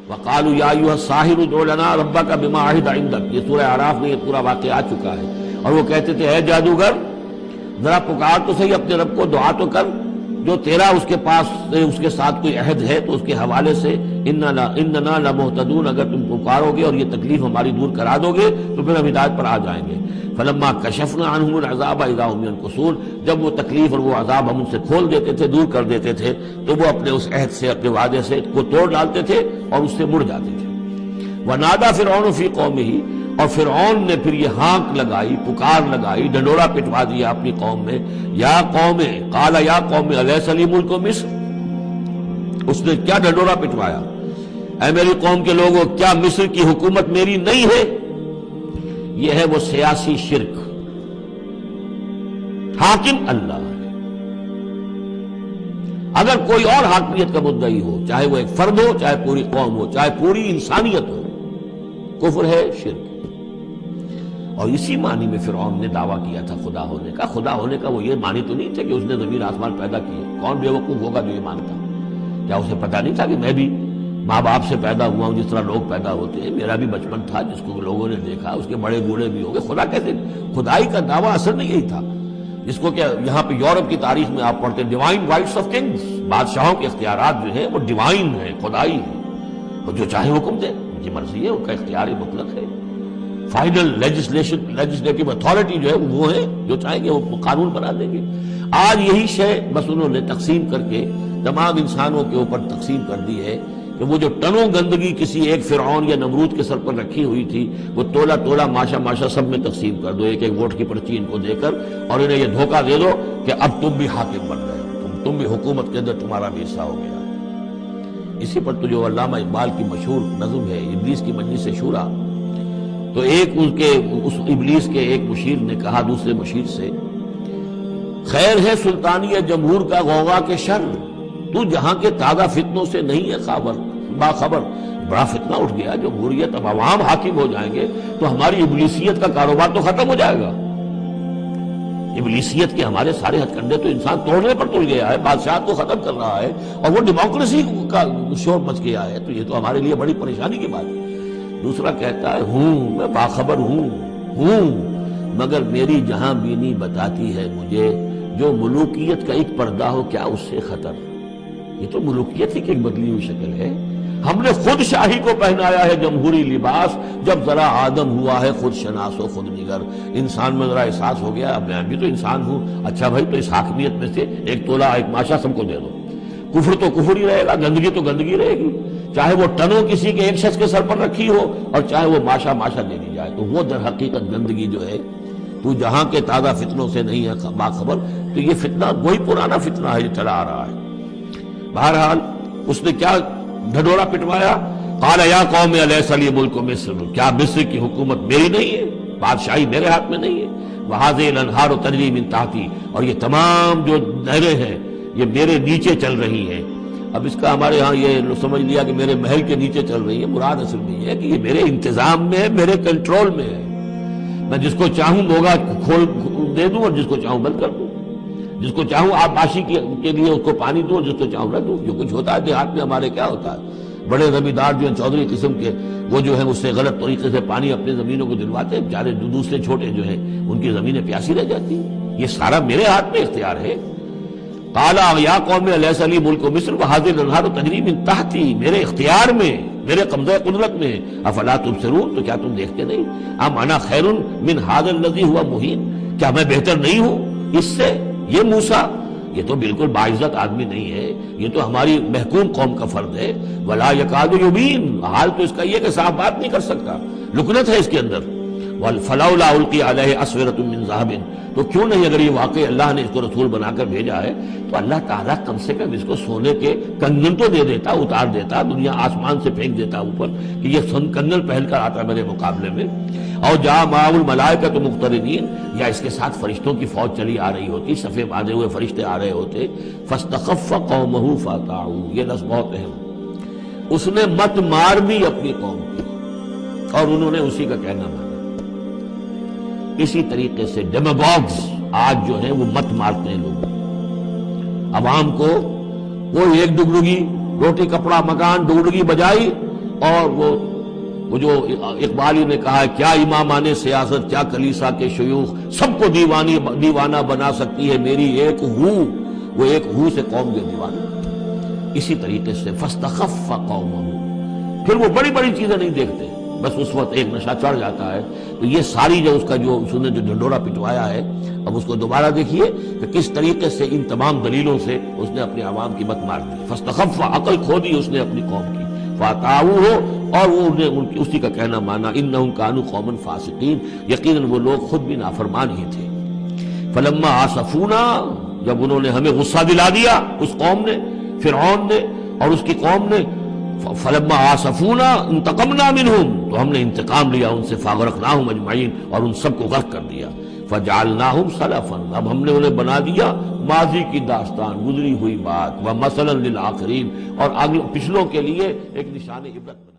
وقالوا یا ایھا الساحر ادع لنا ربک بما عہد عندک، یہ سورہ اعراف میں یہ پورا واقعہ آ چکا ہے. اور وہ کہتے تھے اے جادوگر ذرا پکار تو صحیح اپنے رب کو، دعا تو کر، جو تیرا اس کے پاس اس کے ساتھ کوئی عہد ہے تو اس کے حوالے سے اننا لمہتدون، اگر تم پکارو گے اور یہ تکلیف ہماری دور کرا دو گے تو پھر ہم ہدایت پر آ جائیں گے. فلما کشفنا عنہم العذاب اذا هم ينكثون، جب وہ تکلیف اور وہ عذاب ہم ان سے کھول دیتے تھے، دور کر دیتے تھے، تو وہ اپنے اس عہد سے، اپنے وعدے سے کو توڑ ڈالتے تھے اور اس سے مڑ جاتے تھے. ونادى فرعون فی قومہ، اور فرعون نے پھر یہ ہانک لگائی، پکار لگائی، ڈنڈورا پٹوا دیا اپنی قوم میں. یا قوم، قال یا قوم الیس لی ملک مصر، اس نے کیا ڈنڈورا پٹوایا، اے میری قوم کے لوگوں کیا مصر کی حکومت میری نہیں ہے؟ یہ ہے وہ سیاسی شرک. حاکم اللہ ہے. اگر کوئی اور حاکمیت کا مدعی ہو، چاہے وہ ایک فرد ہو، چاہے پوری قوم ہو، چاہے پوری انسانیت ہو، کفر ہے، شرک. اور اسی معنی میں فرعون نے دعویٰ کیا تھا خدا ہونے کا. خدا ہونے کا وہ یہ معنی تو نہیں تھا کہ اس نے زمین آسمان پیدا کیے. کون بیوقوف ہوگا جو یہ مانتا؟ کیا اسے پتہ نہیں تھا کہ میں بھی ماں باپ سے پیدا ہوا ہوں جس طرح لوگ پیدا ہوتے ہیں، میرا بھی بچپن تھا جس کو لوگوں نے دیکھا، اس کے بڑے بوڑھے بھی ہو گئے. خدا کیسے؟ خدائی کا دعویٰ اصل میں یہی تھا جس کو کہ یہاں پہ یورپ کی تاریخ میں آپ پڑھتے ہیں ڈیوائن رائٹس آف کنگز، بادشاہوں کے اختیارات جو ہیں وہ ڈیوائن ہیں، خدائی ہیں. وہ جو چاہے حکم دے، ان کی مرضی ہے، ان کا اختیار مطلق ہے. فائنل لیجسلیٹو اتھارٹی جو ہے وہ ہے، جو چاہیں گے وہ قانون بنا دیں گے. آج یہی شے بس انہوں نے تقسیم کر کے تمام انسانوں کے اوپر تقسیم کر دی ہے کہ وہ جو ٹنوں گندگی کسی ایک فرعون یا نمرود کے سر پر رکھی ہوئی تھی، وہ تولا تولا ماشا ماشا سب میں تقسیم کر دو، ایک ایک ووٹ کی پرچی ان کو دے کر، اور انہیں یہ دھوکہ دے دو کہ اب تم بھی حاکم بن گئے ہو، تم بھی حکومت کے اندر تمہارا بھی حصہ ہو گیا. اسی پر تو جو علامہ اقبال کی مشہور نظم ہے ابلیس کی مجلس شورا، تو ایک اس ابلیس کے ایک مشیر نے کہا دوسرے مشیر سے، خیر ہے سلطانی جمہور کا غوغا کے شر، تو جہاں کے تازہ فتنوں سے نہیں ہے باخبر. بڑا فتنہ اٹھ گیا، جمہوریت، اب عوام حاکم ہو جائیں گے تو ہماری ابلیسیت کا کاروبار تو ختم ہو جائے گا. ابلیسیت کے ہمارے سارے ہتھ کنڈے تو انسان توڑنے پر تل گیا ہے، بادشاہت کو ختم کر رہا ہے، اور وہ ڈیموکریسی کا شور مچ گیا ہے. تو یہ تو ہمارے لیے بڑی پریشانی کی بات ہے. دوسرا کہتا ہے میں باخبر ہوں مگر میری جہاں بینی بتاتی ہے مجھے، جو ملوکیت کا ایک پردہ ہو کیا اس سے خطر. یہ تو ملوکیت ہی کی ایک بدلی ہوئی شکل ہے. ہم نے خود شاہی کو پہنایا ہے جمہوری لباس، جب ذرا آدم ہوا ہے خود شناس و خود نگر. انسان میں ذرا احساس ہو گیا اب میں بھی تو انسان ہوں. اچھا بھائی، تو اس حاکمیت میں سے ایک تولا ایک ماشا سب کو دے دو. کفر تو کفر ہی رہے گا، گندگی تو گندگی رہے گی، چاہے وہ ٹنوں کسی کے ایک شخص کے سر پر رکھی ہو اور چاہے وہ ماشا ماشا دے دی جائے. تو وہ در حقیقت گندگی جو ہے، تو جہاں کے تازہ فتنوں سے نہیں ہے باخبر. تو یہ فتنہ وہی پرانا فتنہ ہے جو چلا آ رہا ہے. بہرحال اس نے کیا ڈھڈورا پٹوایا، قال یا قوم الیس لی ملک مصر، کیا مصر کی حکومت میری نہیں ہے، بادشاہی میرے ہاتھ میں نہیں ہے. وہذہ الانہار تجری من تحتی، اور یہ تمام جو نہریں ہیں یہ میرے نیچے چل رہی ہیں. اب اس کا ہمارے ہاں یہ سمجھ لیا کہ میرے محل کے نیچے چل رہی ہے. مراد اصل میں یہ ہے کہ یہ میرے انتظام میں ہے، میرے کنٹرول میں ہے. میں جس کو چاہوں ہوگا کھول دے دوں اور جس کو چاہوں بند کر دوں، جس کو چاہوں آبپاشی کے لیے اس کو پانی دوں، جس کو چاہوں نہ دوں. جو کچھ ہوتا ہے دیہات میں ہمارے کیا ہوتا ہے، بڑے زمیندار جو ہیں چودھری قسم کے، وہ جو ہیں اس سے غلط طریقے سے پانی اپنی زمینوں کو دلواتے ہیں، بیچارے دوسرے چھوٹے جو ہیں ان کی زمینیں پیاسی رہ جاتی ہیں. یہ سارا میرے ہاتھ میں اختیار ہے. قال یا قوم الیس لی ملک مصر وہذہ الانہار تجری من تحتی، میرے اختیار میں، میرے قبضہ قدرت میں. افلا تبصرون، تو کیا تم دیکھتے نہیں؟ ام انا خیر من ھذا الذی ھوا مہین، کیا میں بہتر نہیں ہوں اس سے؟ یہ موسیٰ یہ تو بالکل باعزت آدمی نہیں ہے، یہ تو ہماری محکوم قوم کا فرد ہے. ولا یکاد یبین، حال تو اس کا یہ کہ صاف بات نہیں کر سکتا، لکنت ہے اس کے اندر. فلولا القی علیہ اسورۃ من ذہب، تو کیوں نہیں اگر یہ واقعی اللہ نے اس کو رسول بنا کر بھیجا ہے تو اللہ تعالیٰ کم سے کم اس کو سونے کے کنگن تو دے دیتا، اتار دیتا، دنیا آسمان سے پھینک دیتا اوپر کہ یہ کنگن پہن کر آتا میرے مقابلے میں. اور جاء معه الملائکۃ مقترنین، یا اس کے ساتھ فرشتوں کی فوج چلی آ رہی ہوتی، صفے باندھے ہوئے فرشتے آ رہے ہوتے. فاستخف قومہ فاطاعوہ، یہ لفظ بہت اہم، اس نے مت مار بھی اپنی قوم کی اور انہوں نے اسی کا کہنا مانا. اسی طریقے سے ڈیماگوگز آج جو ہیں وہ مت مارتے ہیں لوگوں، عوام کو. وہ ایک ڈگڈگی روٹی کپڑا مکان ڈگڈگی بجائی، اور وہ جو اقبالی نے کہا ہے کیا امامان سیاست کیا کلیسا کے شیوخ سب کو دیوانہ بنا سکتی ہے میری ایک ہو، وہ ایک ہو سے قوم کے دیوانہ۔ اسی طریقے سے فاستخف قومہ، پھر وہ بڑی بڑی چیزیں نہیں دیکھتے، بس اس وقت ایک نشہ چڑھ جاتا ہے تو یہ ساری جو اس کا جو اس نے جو ڈھنڈورا پٹوایا ہے، اب اس کو دوبارہ دیکھیے کہ کس طریقے سے ان تمام دلیلوں سے اس نے اپنے عوام کی مت مار دی۔ فاستخف، عقل کھو دی اس نے اپنی قوم کی، فاتعوہ، اور وہ انہیں اسی کا کہنا مانا انہم کانوا قوما فاسقین، یقیناً وہ لوگ خود بھی نافرمان ہی تھے۔ فلما آسفونا، جب انہوں نے ہمیں غصہ دلا دیا، اس قوم نے، فرعون نے اور اس کی قوم نے، فلما آسفونا انتقمنا منہم، تو ہم نے انتقام لیا ان سے، فاغرقناہم اجمعین، اور ان سب کو غرق کر دیا۔ فجعلناہم سلفا، اب ہم نے انہیں بنا دیا ماضی کی داستان، گزری ہوئی بات، ومثلا للآخرین، اور پچھلوں کے لیے ایک نشان عبرت بنا۔